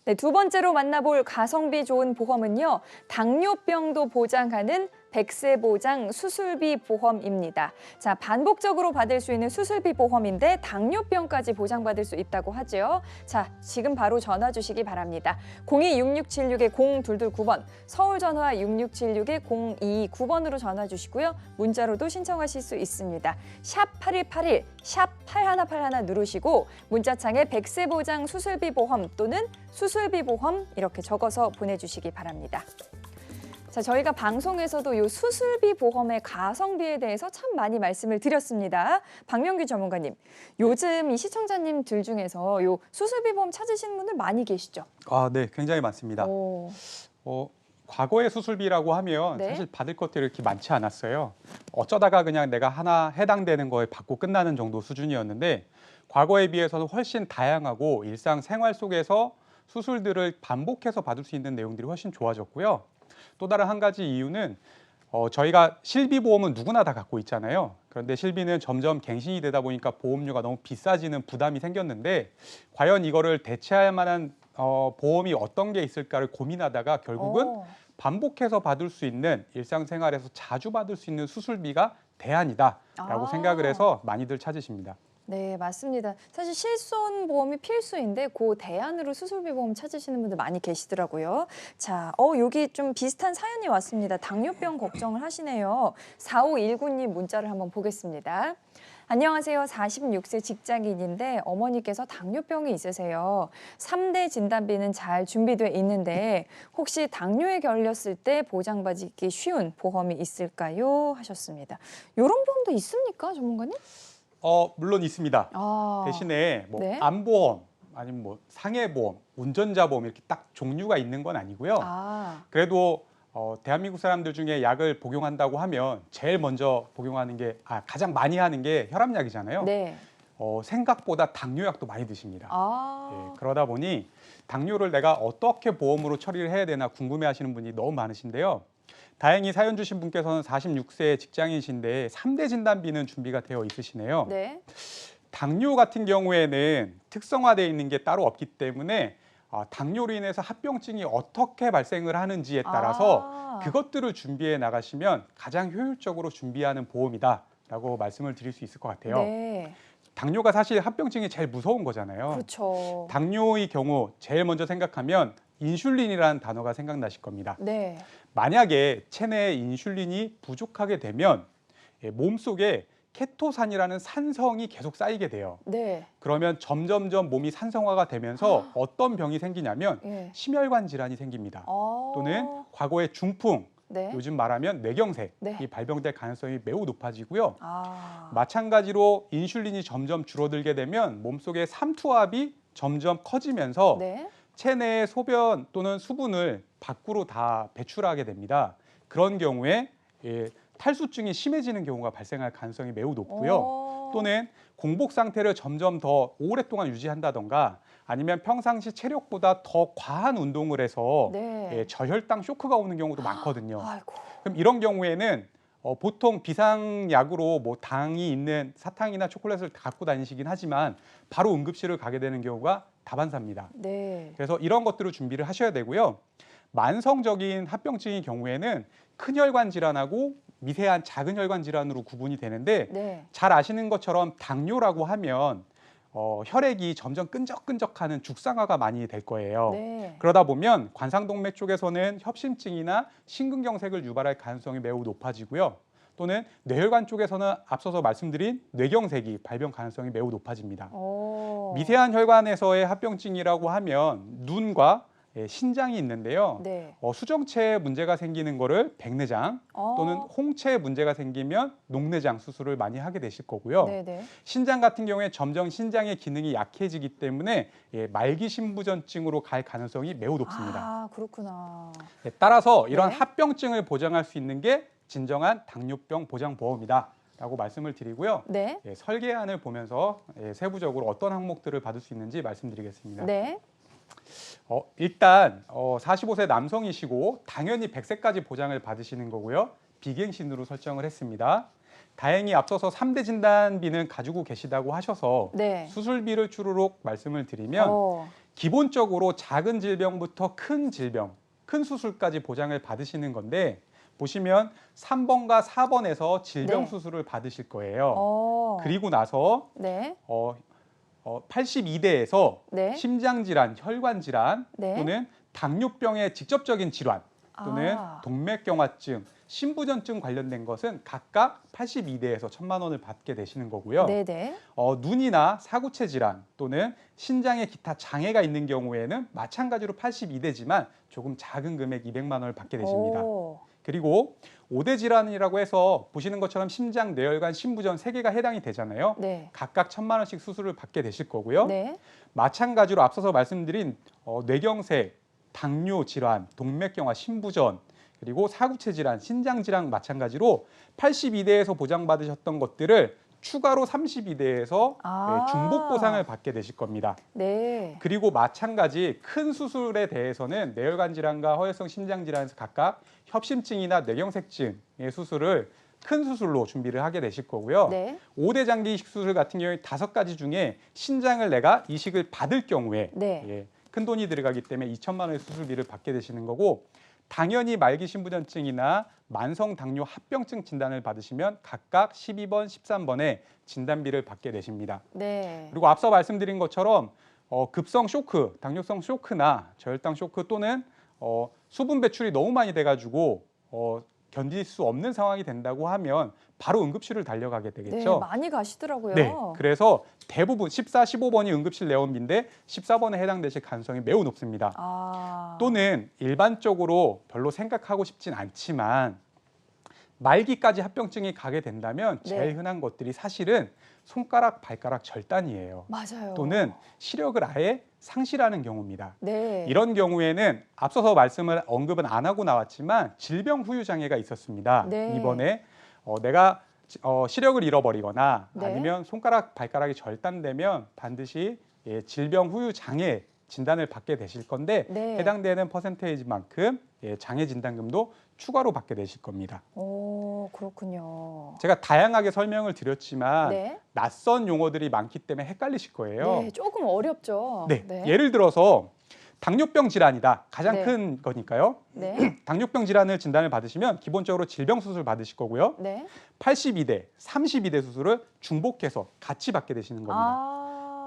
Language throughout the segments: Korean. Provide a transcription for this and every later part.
네, 두 번째로 만나볼 가성비 좋은 보험은요. 당뇨병도 보장하는 백세보장 수술비 보험입니다. 자, 반복적으로 받을 수 있는 수술비 보험인데 당뇨병까지 보장받을 수 있다고 하죠. 자, 지금 바로 전화 주시기 바랍니다. 02-6676-0229번, 서울 전화 6676-0229번으로 전화 주시고요. 문자로도 신청하실 수 있습니다. 샵 8181, 샵 8181 누르시고 문자창에 백세보장 수술비 보험 또는 수술비 보험 이렇게 적어서 보내주시기 바랍니다. 자, 저희가 방송에서도 이 수술비 보험의 가성비에 대해서 참 많이 말씀을 드렸습니다. 박명규 전문가님, 요즘 이 시청자님들 중에서 이 수술비 보험 찾으시는 분들 많이 계시죠? 네, 굉장히 많습니다. 과거의 수술비라고 하면 네. 사실 받을 것들이 이렇게 많지 않았어요. 어쩌다가 그냥 내가 하나 해당되는 거에 받고 끝나는 정도 수준이었는데 과거에 비해서는 훨씬 다양하고 일상생활 속에서 수술들을 반복해서 받을 수 있는 내용들이 훨씬 좋아졌고요. 또 다른 한 가지 이유는 저희가 실비보험은 누구나 다 갖고 있잖아요. 그런데 실비는 점점 갱신이 되다 보니까 보험료가 너무 비싸지는 부담이 생겼는데 과연 이거를 대체할 만한 보험이 어떤 게 있을까를 고민하다가 결국은 반복해서 받을 수 있는 일상생활에서 자주 받을 수 있는 수술비가 대안이다라고 생각을 해서 많이들 찾으십니다. 네, 맞습니다. 사실 실손보험이 필수인데 그 대안으로 수술비 보험 찾으시는 분들 많이 계시더라고요. 자, 여기 좀 비슷한 사연이 왔습니다. 당뇨병 걱정을 하시네요. 4519님 문자를 한번 보겠습니다. 안녕하세요. 46세 직장인인데 어머니께서 당뇨병이 있으세요. 3대 진단비는 잘 준비돼 있는데 혹시 당뇨에 걸렸을 때 보장받기 쉬운 보험이 있을까요? 하셨습니다. 이런 보험도 있습니까, 전문가님? 물론 있습니다. 대신에 네. 암보험 아니면 상해보험, 운전자보험 이렇게 딱 종류가 있는 건 아니고요. 그래도 대한민국 사람들 중에 약을 복용한다고 하면 제일 먼저 복용하는 게 가장 많이 하는 게 혈압약이잖아요. 네. 생각보다 당뇨약도 많이 드십니다. 그러다 보니 당뇨를 내가 어떻게 보험으로 처리를 해야 되나 궁금해하시는 분이 너무 많으신데요. 다행히 사연 주신 분께서는 46세 직장인이신데 3대 진단비는 준비가 되어 있으시네요. 네. 당뇨 같은 경우에는 특성화되어 있는 게 따로 없기 때문에 당뇨로 인해서 합병증이 어떻게 발생을 하는지에 따라서 그것들을 준비해 나가시면 가장 효율적으로 준비하는 보험이다라고 말씀을 드릴 수 있을 것 같아요. 네. 당뇨가 사실 합병증이 제일 무서운 거잖아요. 그렇죠. 당뇨의 경우 제일 먼저 생각하면 인슐린이라는 단어가 생각나실 겁니다. 네. 만약에 체내에 인슐린이 부족하게 되면 몸속에 케토산이라는 산성이 계속 쌓이게 돼요. 네. 그러면 점점점 몸이 산성화가 되면서 어떤 병이 생기냐면 예. 심혈관 질환이 생깁니다. 또는 과거의 중풍, 네. 요즘 말하면 뇌경색, 네. 이 발병될 가능성이 매우 높아지고요. 아. 마찬가지로 인슐린이 점점 줄어들게 되면 몸속의 삼투압이 점점 커지면서 네. 체내의 소변 또는 수분을 밖으로 다 배출하게 됩니다. 그런 경우에 탈수증이 심해지는 경우가 발생할 가능성이 매우 높고요. 또는 공복 상태를 점점 더 오랫동안 유지한다던가 아니면 평상시 체력보다 더 과한 운동을 해서 네. 저혈당 쇼크가 오는 경우도 많거든요. 아이고. 그럼 이런 경우에는 보통 비상약으로 당이 있는 사탕이나 초콜릿을 갖고 다니시긴 하지만 바로 응급실을 가게 되는 경우가 다반사입니다. 네. 그래서 이런 것들을 준비를 하셔야 되고요. 만성적인 합병증의 경우에는 큰 혈관 질환하고 미세한 작은 혈관 질환으로 구분이 되는데 네. 잘 아시는 것처럼 당뇨라고 하면 혈액이 점점 끈적끈적하는 죽상화가 많이 될 거예요. 네. 그러다 보면 관상동맥 쪽에서는 협심증이나 심근경색을 유발할 가능성이 매우 높아지고요. 또는 뇌혈관 쪽에서는 앞서서 말씀드린 뇌경색이 발병 가능성이 매우 높아집니다. 미세한 혈관에서의 합병증이라고 하면 눈과 신장이 있는데요. 네. 수정체에 문제가 생기는 거를 백내장 또는 홍채에 문제가 생기면 녹내장 수술을 많이 하게 되실 거고요. 네네. 신장 같은 경우에 점점 신장의 기능이 약해지기 때문에 말기신부전증으로 갈 가능성이 매우 높습니다. 그렇구나. 따라서 이런 네. 합병증을 보장할 수 있는 게 진정한 당뇨병 보장보험이다라고 말씀을 드리고요. 네. 설계안을 보면서 세부적으로 어떤 항목들을 받을 수 있는지 말씀드리겠습니다. 네. 일단 45세 남성이시고 당연히 100세까지 보장을 받으시는 거고요. 비갱신으로 설정을 했습니다. 다행히 앞서서 3대 진단비는 가지고 계시다고 하셔서 네. 수술비를 추루룩 말씀을 드리면 기본적으로 작은 질병부터 큰 질병, 큰 수술까지 보장을 받으시는 건데 보시면 3번과 4번에서 질병 네. 수술을 받으실 거예요. 어. 그리고 나서 네. 82대에서 네. 심장질환, 혈관질환 네. 또는 당뇨병의 직접적인 질환 또는 아. 동맥경화증, 신부전증 관련된 것은 각각 82대에서 1,000만 원을 받게 되시는 거고요. 네네. 눈이나 사구체 질환 또는 신장에 기타 장애가 있는 경우에는 마찬가지로 82대지만 조금 작은 금액 200만 원을 받게 되십니다. 오. 그리고 5대 질환이라고 해서 보시는 것처럼 심장, 뇌혈관, 신부전 3개가 해당이 되잖아요. 네. 각각 1,000만 원씩 수술을 받게 되실 거고요. 네. 마찬가지로 앞서서 말씀드린 뇌경색, 당뇨 질환, 동맥경화, 신부전, 그리고 사구체 질환, 신장 질환 마찬가지로 82대에서 보장받으셨던 것들을 추가로 32대에서 아. 중복 보상을 받게 되실 겁니다. 네. 그리고 마찬가지 큰 수술에 대해서는 뇌혈관 질환과 허혈성 심장 질환에서 각각 협심증이나 뇌경색증의 수술을 큰 수술로 준비를 하게 되실 거고요. 네. 5대 장기 이식 수술 같은 경우에 5가지 중에 신장을 내가 이식을 받을 경우에 네. 큰 돈이 들어가기 때문에 2,000만 원의 수술비를 받게 되시는 거고 당연히 말기 신부전증이나 만성 당뇨 합병증 진단을 받으시면 각각 12번, 13번에 진단비를 받게 되십니다. 네. 그리고 앞서 말씀드린 것처럼 급성 쇼크, 당뇨성 쇼크나 저혈당 쇼크 또는 수분 배출이 너무 많이 돼가지고 견딜 수 없는 상황이 된다고 하면 바로 응급실을 달려가게 네, 되겠죠. 많이 가시더라고요. 네, 그래서 대부분 14, 15번이 응급실 내원비인데 14번에 해당되실 가능성이 매우 높습니다. 아. 또는 일반적으로 별로 생각하고 싶진 않지만 말기까지 합병증이 가게 된다면 제일 네. 흔한 것들이 사실은 손가락, 발가락 절단이에요. 맞아요. 또는 시력을 아예 상실하는 경우입니다. 네. 이런 경우에는 앞서서 언급은 안 하고 나왔지만 질병 후유 장애가 있었습니다. 네. 이번에 내가 시력을 잃어버리거나 네. 아니면 손가락, 발가락이 절단되면 반드시 질병 후유 장애 진단을 받게 되실 건데 네. 해당되는 퍼센테이지만큼 장애 진단금도 추가로 받게 되실 겁니다. 오, 그렇군요. 제가 다양하게 설명을 드렸지만 네. 낯선 용어들이 많기 때문에 헷갈리실 거예요. 네, 조금 어렵죠. 네, 예를 들어서 당뇨병 질환이다. 가장 네. 큰 거니까요. 네. 당뇨병 질환을 진단을 받으시면 기본적으로 질병 수술 받으실 거고요. 네. 82대, 32대 수술을 중복해서 같이 받게 되시는 겁니다. 아.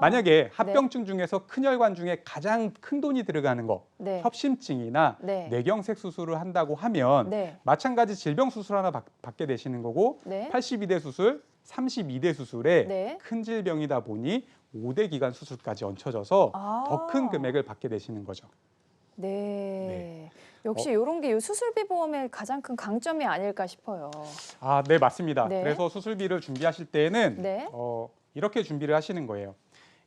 만약에 합병증 중에서 큰 혈관 중에 가장 큰 돈이 들어가는 거, 네. 협심증이나 네. 뇌경색 수술을 한다고 하면 네. 마찬가지 질병 수술 하나 받게 되시는 거고 네. 82대 수술, 32대 수술에 네. 큰 질병이다 보니 5대 기간 수술까지 얹혀져서 아. 더 큰 금액을 받게 되시는 거죠. 네. 네. 역시 이런 게 이 수술비 보험의 가장 큰 강점이 아닐까 싶어요. 네, 맞습니다. 네. 그래서 수술비를 준비하실 때에는 네. 이렇게 준비를 하시는 거예요.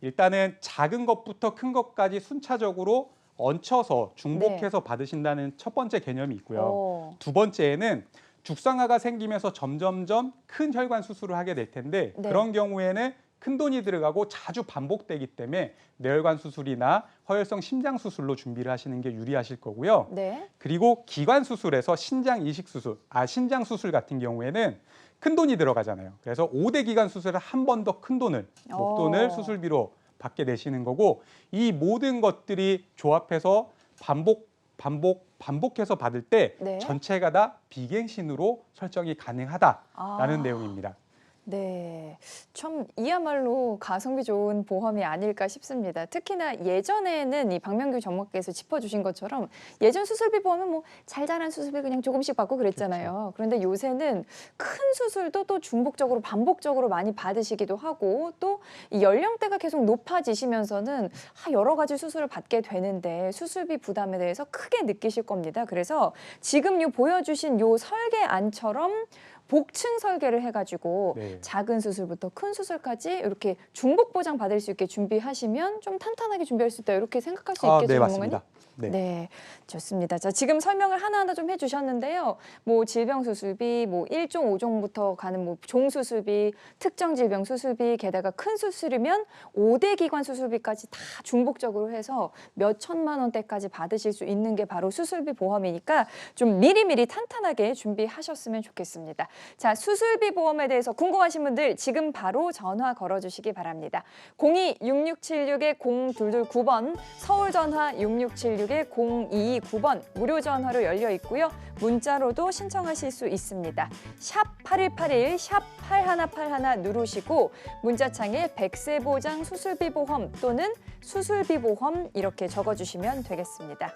일단은 작은 것부터 큰 것까지 순차적으로 얹혀서 중복해서 받으신다는 첫 번째 개념이 있고요. 오. 두 번째에는 죽상화가 생기면서 점점점 큰 혈관 수술을 하게 될 텐데 네. 그런 경우에는 큰 돈이 들어가고 자주 반복되기 때문에 뇌혈관 수술이나 허혈성 심장 수술로 준비를 하시는 게 유리하실 거고요. 네. 그리고 기관 수술에서 신장 이식 수술, 신장 수술 같은 경우에는 큰 돈이 들어가잖아요. 그래서 5대 기관 수술을 한 번 더 큰 돈을 목돈을 수술비로 받게 되시는 거고 이 모든 것들이 조합해서 반복해서 받을 때 네. 전체가 다 비갱신으로 설정이 가능하다라는 내용입니다. 네, 참 이야말로 가성비 좋은 보험이 아닐까 싶습니다. 특히나 예전에는 이 박명규 전문가께서 짚어주신 것처럼 예전 수술비 보험은 뭐 잘잘한 수술비 그냥 조금씩 받고 그랬잖아요. 그런데 요새는 큰 수술도 또 중복적으로 반복적으로 많이 받으시기도 하고 또 이 연령대가 계속 높아지시면서는 여러 가지 수술을 받게 되는데 수술비 부담에 대해서 크게 느끼실 겁니다. 그래서 지금 보여주신 요 설계안처럼 복층 설계를 해가지고 네. 작은 수술부터 큰 수술까지 이렇게 중복 보장 받을 수 있게 준비하시면 좀 탄탄하게 준비할 수 있다 이렇게 생각할 수 있겠죠, 네, 전문가님? 맞습니다. 네. 네, 좋습니다. 자, 지금 설명을 하나하나 좀 해주셨는데요. 뭐 질병 수술비, 뭐 1종, 5종부터 가는 뭐 종 수술비, 특정 질병 수술비, 게다가 큰 수술이면 5대 기관 수술비까지 다 중복적으로 해서 몇 천만 원대까지 받으실 수 있는 게 바로 수술비 보험이니까 좀 미리미리 탄탄하게 준비하셨으면 좋겠습니다. 자, 수술비 보험에 대해서 궁금하신 분들 지금 바로 전화 걸어주시기 바랍니다. 02-6676-0229번, 서울 전화 6676-0229번 무료 전화로 열려 있고요. 문자로도 신청하실 수 있습니다. 샵 8181, 샵 8181 누르시고 문자창에 백세보장 수술비 보험 또는 수술비 보험 이렇게 적어주시면 되겠습니다.